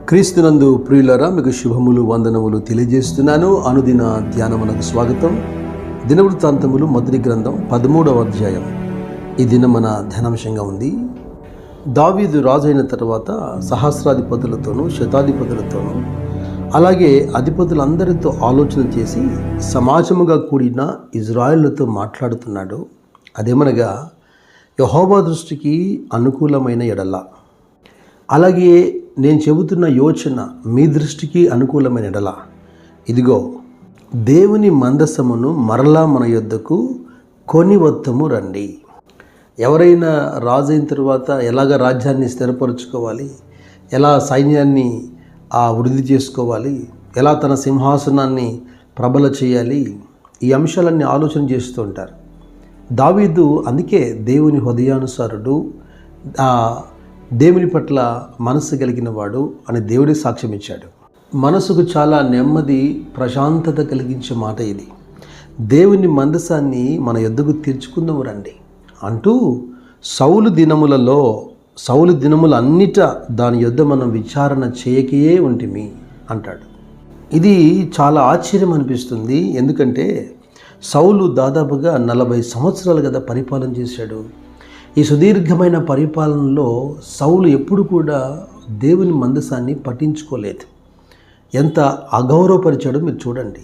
క్రీస్తునందు ప్రియులరా, మీకు శుభములు వందనములు తెలియజేస్తున్నాను. అనుదిన ధ్యానమునకు స్వాగతం. దినవృత్తాంతములు మొదటి గ్రంథం 13వ అధ్యాయం ఈ దినం మన ధ్యానాంశంగా ఉంది. దావీదు రాజు అయిన తర్వాత సహస్రాధిపతులతోనూ శతాధిపతులతోనూ అలాగే అధిపతులందరితో ఆలోచన చేసి సమాజముగా కూడిన ఇజ్రాయేలుతో మాట్లాడుతున్నాడు. అదేమనగా, యెహోవా దృష్టికి అనుకూలమైన ఎడల, అలాగే నేను చెబుతున్న యోచన మీ దృష్టికి అనుకూలమైన ఎడల, ఇదిగో దేవుని మందసమును మరలా మన యొద్దకు కొని వత్తము రండి. ఎవరైనా రాజు అయిన తర్వాత ఎలాగ రాజ్యాన్ని స్థిరపరచుకోవాలి, ఎలా సైన్యాన్ని వృద్ధి చేసుకోవాలి, ఎలా తన సింహాసనాన్ని ప్రబల చేయాలి, ఈ అంశాలన్నీ ఆలోచన చేస్తూ ఉంటారు. దావీదు అందుకే దేవుని హృదయానుసారుడు, దేవుని పట్ల మనసు కలిగిన వాడు అని దేవుడి సాక్ష్యం ఇచ్చాడు. మనసుకు చాలా నెమ్మది, ప్రశాంతత కలిగించే మాట ఇది. దేవుని మందసాన్ని మన యొద్దకు తీర్చుకుందాము రండి అంటూ సౌలు దినములన్నిట దాని యొద్ద మనం విచారణ చేయకే ఉంటిమి అంటాడు. ఇది చాలా ఆశ్చర్యం అనిపిస్తుంది. ఎందుకంటే సౌలు దాదాపుగా 40 సంవత్సరాలు కదా పరిపాలన చేశాడు. ఈ సుదీర్ఘమైన పరిపాలనలో సౌలు ఎప్పుడు కూడా దేవుని మందసాన్ని పట్టించుకోలేదు. ఎంత అగౌరవపరిచాడో మీరు చూడండి.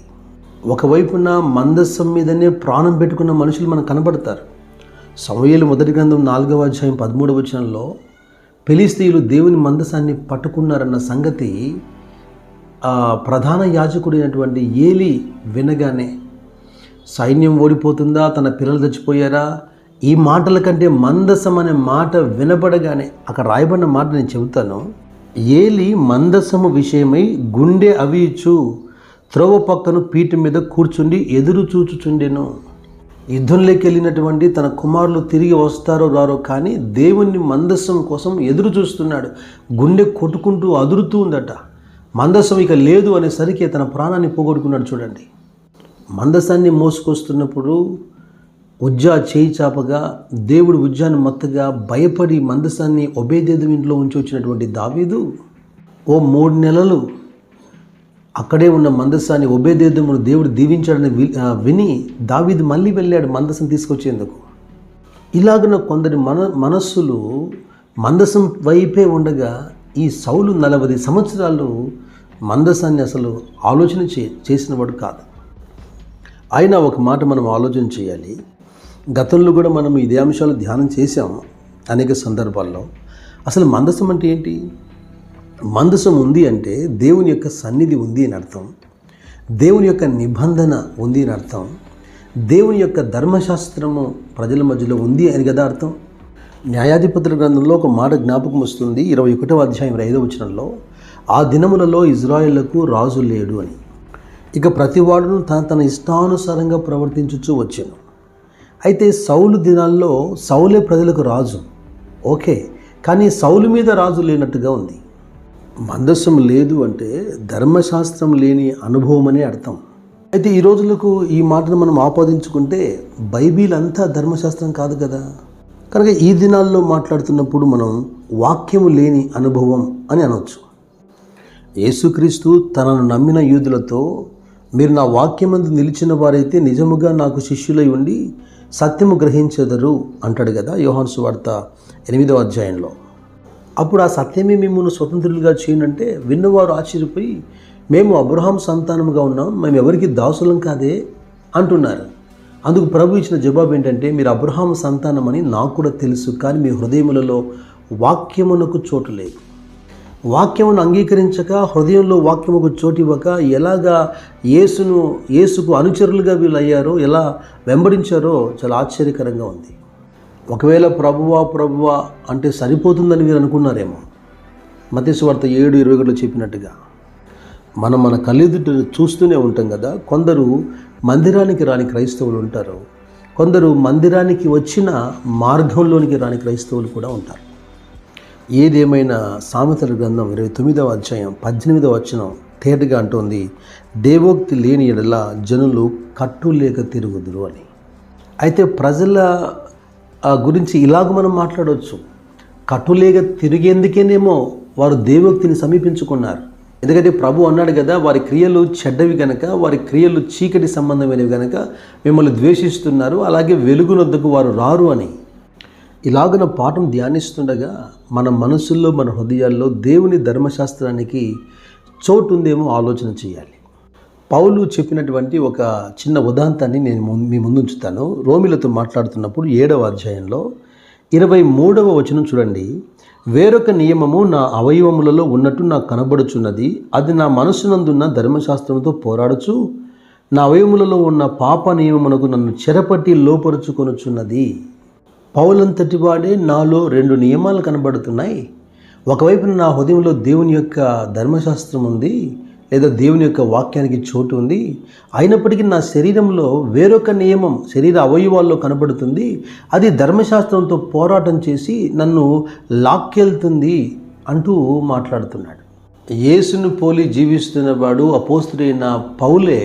ఒకవైపున మందసం మీదనే ప్రాణం పెట్టుకున్న మనుషులు మనకు కనబడతారు. సమూయేలు మొదటి గ్రంథం 4వ అధ్యాయం 13వ వచనంలో ఫిలిష్తీయులు దేవుని మందసాన్ని పట్టుకున్నారన్న సంగతి ప్రధాన యాజకుడైనటువంటి ఏలీ వినగానే, సైన్యం ఓడిపోతుందా, తన పిల్లలు చచ్చిపోయారా, ఈ మాటల కంటే మందసం అనే మాట వినబడగానే అక్కడ రాయబడిన మాట నేను చెబుతాను. ఏలి మందసము విషయమై గుండె అవిచు త్రోవ పక్కను పీఠ మీద కూర్చుండి ఎదురు చూచుచుండెను. యుద్ధంలోకి వెళ్ళినటువంటి తన కుమారులు తిరిగి వస్తారో రారో కానీ దేవుని మందసం కోసం ఎదురు చూస్తున్నాడు. గుండె కొట్టుకుంటూ అదురుతూ ఉందట. మందసం ఇక లేదు అనేసరికి తన ప్రాణాన్ని పోగొట్టుకున్నాడు. చూడండి, మందసాన్ని మోసుకొస్తున్నప్పుడు ఉజ్జా చేయి చాపగా దేవుడు ఉజ్జాను మత్తగా భయపడి మందసాన్ని ఒబేదెదోము ఇంట్లో ఉంచి వచ్చినటువంటి దావీదు 3 నెలలు అక్కడే ఉన్న మందసాన్ని ఒబేదెదోమును దేవుడు దీవించాడని విని దావీదు మళ్ళీ వెళ్ళాడు మందసం తీసుకొచ్చేందుకు. ఇలాగన కొందరి మనస్సులు మందసం వైపే ఉండగా ఈ సౌలు 40 సంవత్సరాలు మందసాన్ని అసలు ఆలోచన చేసినవాడు కాదు. అయినా ఒక మాట మనం ఆలోచన చేయాలి. గతంలో కూడా మనం ఇదే అంశాలు ధ్యానం చేశాము అనేక సందర్భాల్లో. అసలు మందసం అంటే ఏంటి? మందసం ఉంది అంటే దేవుని యొక్క సన్నిధి ఉంది అని అర్థం, దేవుని యొక్క నిబంధన ఉంది అని అర్థం, దేవుని యొక్క ధర్మశాస్త్రము ప్రజల మధ్యలో ఉంది అని కదా అర్థం. న్యాయాధిపతుల గ్రంథంలో ఒక మాట జ్ఞాపకం వస్తుంది. 21వ అధ్యాయం 5వ వచనంలో, ఆ దినములలో ఇజ్రాయేలుకు రాజు లేడు అని. ఇక ప్రతివాడును తన ఇష్టానుసారంగా ప్రవర్తించుచూ వచ్చాను. అయితే సౌలు దినాల్లో సౌలే ప్రజలకు రాజు, ఓకే, కానీ సౌలు మీద రాజు లేనట్టుగా ఉంది. మందసం లేదు అంటే ధర్మశాస్త్రం లేని అనుభవం అనే అర్థం. అయితే ఈ రోజులకు ఈ మాటను మనం ఆపాదించుకుంటే బైబిల్ అంతా ధర్మశాస్త్రం కాదు కదా. కనుక ఈ దినాల్లో మాట్లాడుతున్నప్పుడు మనం వాక్యము లేని అనుభవం అని అనవచ్చు. యేసుక్రీస్తు తనను నమ్మిన యూదులతో, మీరు నా వాక్యమందు నిలిచిన వారైతే నిజముగా నాకు శిష్యులై ఉండి సత్యము గ్రహించెదరు అంటాడు కదా యోహాను సువార్త 8వ అధ్యాయంలో. అప్పుడు ఆ సత్యమే మిమ్మల్ని స్వతంత్రులుగా చేయనంటే విన్నవారు ఆశ్చర్యపోయి, మేము అబ్రహాం సంతానముగా ఉన్నాం, మేము ఎవరికి దాసులం కాదే అంటున్నారు. అందుకు ప్రభు ఇచ్చిన జవాబు ఏంటంటే, మీరు అబ్రహాం సంతానమని నాకు కూడా తెలుసు, కానీ మీ హృదయములలో వాక్యమునకు చోటు లేదు. వాక్యమును అంగీకరించక, హృదయంలో వాక్యముకు చోటివ్వక ఎలాగా యేసుకు అనుచరులుగా వీళ్ళు అయ్యారో, ఎలా వెంబడించారో చాలా ఆశ్చర్యకరంగా ఉంది. ఒకవేళ ప్రభువా అంటే సరిపోతుందని మీరు అనుకున్నారేమో. మత్తయి సువార్త 7:21 చెప్పినట్టుగా మన కళ్ళెదుట చూస్తూనే ఉంటాం కదా. కొందరు మందిరానికి రాని క్రైస్తవులు ఉంటారు, కొందరు మందిరానికి వచ్చిన మార్గంలోనికి రాని క్రైస్తవులు కూడా ఉంటారు. ఏదేమైనా సామెతల గ్రంథం 29వ అధ్యాయం 18వ వచనం తేటగా అంటోంది, దేవోక్తి లేని ఎడల జనులు కట్టులేక తిరుగుదురు అని. అయితే ప్రజల గురించి ఇలాగ మనం మాట్లాడవచ్చు. కట్టులేక తిరిగేందుకేనేమో వారు దేవోక్తిని సమీపించుకున్నారు. ఎందుకంటే ప్రభు అన్నాడు కదా, వారి క్రియలు చెడ్డవి గనక, వారి క్రియలు చీకటి సంబంధమైనవి గనక మిమ్మల్ని ద్వేషిస్తున్నారు, అలాగే వెలుగునొద్దకు వారు రారు అని. ఇలాగున పాఠం ధ్యానిస్తుండగా మన మనసుల్లో, మన హృదయాల్లో దేవుని ధర్మశాస్త్రానికి చోటు ఉందేమో ఆలోచన చేయాలి. పౌలు చెప్పినటువంటి ఒక చిన్న ఉదాంతాన్ని నేను మీ ముందు ఉంచుతాను. రోమిలతో మాట్లాడుతున్నప్పుడు 7వ అధ్యాయంలో 23వ వచనం చూడండి. వేరొక నియమము నా అవయవములలో ఉన్నట్టు నాకు కనబడుచున్నది, అది నా మనస్సునందున్న ధర్మశాస్త్రంతో పోరాడుచు నా అవయవములలో ఉన్న పాప నియమమునకు నన్ను చెరపట్టి లోపరుచుకొనుచున్నది. పౌలంతటి వాడే నాలో 2 నియమాలు కనబడుతున్నాయి. ఒకవైపున నా హృదయంలో దేవుని యొక్క ధర్మశాస్త్రం ఉంది, లేదా దేవుని యొక్క వాక్యానికి చోటు ఉంది. అయినప్పటికీ నా శరీరంలో వేరొక నియమం శరీర అవయవాల్లో కనబడుతుంది. అది ధర్మశాస్త్రంతో పోరాటం చేసి నన్ను లాక్కెళ్తుంది అంటూ మాట్లాడుతున్నాడు. యేసును పోలి జీవిస్తున్నవాడు అపోస్తుడైన పౌలే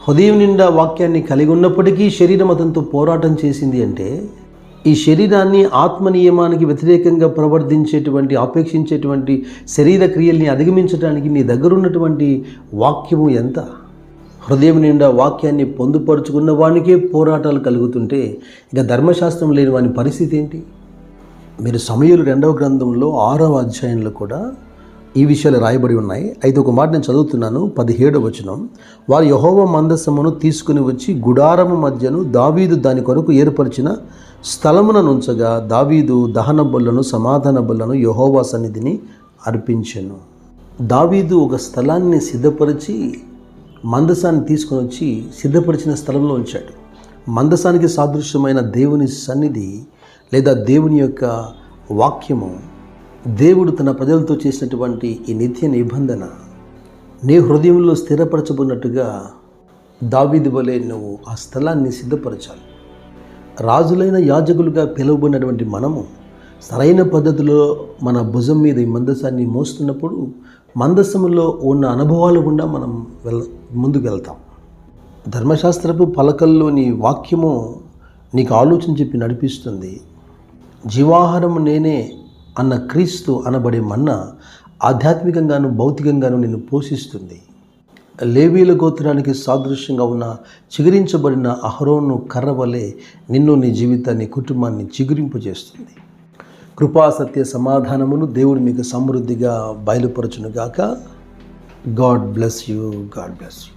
హృదయం నిండా వాక్యాన్ని కలిగి ఉన్నప్పటికీ శరీరం అతనితో పోరాటం చేసింది అంటే, ఈ శరీరాన్ని ఆత్మ నియమానికి వ్యతిరేకంగా ప్రవర్తించేటువంటి, ఆపేక్షించేటువంటి శరీర క్రియల్ని అధిగమించడానికి నీ దగ్గర ఉన్నటువంటి వాక్యము ఎంత? హృదయం నిండా వాక్యాన్ని పొందుపరుచుకున్న వానికే పోరాటాలు కలుగుతుంటే ఇక ధర్మశాస్త్రం లేని వాని పరిస్థితి ఏంటి? మీరు సమూయేలు 2వ గ్రంథంలో 6వ అధ్యాయంలో కూడా ఈ విషయాలు రాయబడి ఉన్నాయి. అయితే ఒక మాట నేను చదువుతున్నాను, 17వ వచనం. వారు యెహోవా మందసమును తీసుకుని వచ్చి గుడారము మధ్యను దావీదు దాని కొరకు ఏర్పరిచిన స్థలమున నుంచగా దావీదు దహన బలులను, సమాధాన బలులను యెహోవా సన్నిధిని అర్పించెను. దావీదు ఒక స్థలాన్ని సిద్ధపరిచి మందసాన్ని తీసుకొని వచ్చి సిద్ధపరిచిన స్థలంలో ఉంచాడు. మందసానికి సాదృశ్యమైన దేవుని సన్నిధి లేదా దేవుని యొక్క వాక్యము, దేవుడు తన ప్రజలతో చేసినటువంటి ఈ నిత్య నిబంధన నీ హృదయంలో స్థిరపరచబడినట్టుగా దావీదు వలె నువ్వు ఆ స్థలాన్ని సిద్ధపరచాలి. రాజులైన యాజకులుగా పిలువబడినటువంటి మనము సరైన పద్ధతిలో మన భుజం మీద ఈ మందసాన్ని మోస్తున్నప్పుడు మందసములో ఉన్న అనుభవాలు గుండా మనం ముందుకు వెళ్తాం. ధర్మశాస్త్రపు పలకల్లోని వాక్యము నీకు ఆలోచన చెప్పి నడిపిస్తుంది. జీవాహారము నేనే అన్న క్రీస్తు అనబడే మన్న ఆధ్యాత్మికంగాను భౌతికంగాను నిన్ను పోషిస్తుంది. లేవీల గోత్రానికి సాదృశ్యంగా ఉన్న చిగురించబడిన అహరోను కర్ర వలె నిన్ను, నీ జీవితాన్ని, కుటుంబాన్ని చిగురింపు చేస్తుంది. కృపా సత్య సమాధానమును దేవుడు మీకు సమృద్ధిగా బయలుపరచునుగాక. God bless you. God bless you.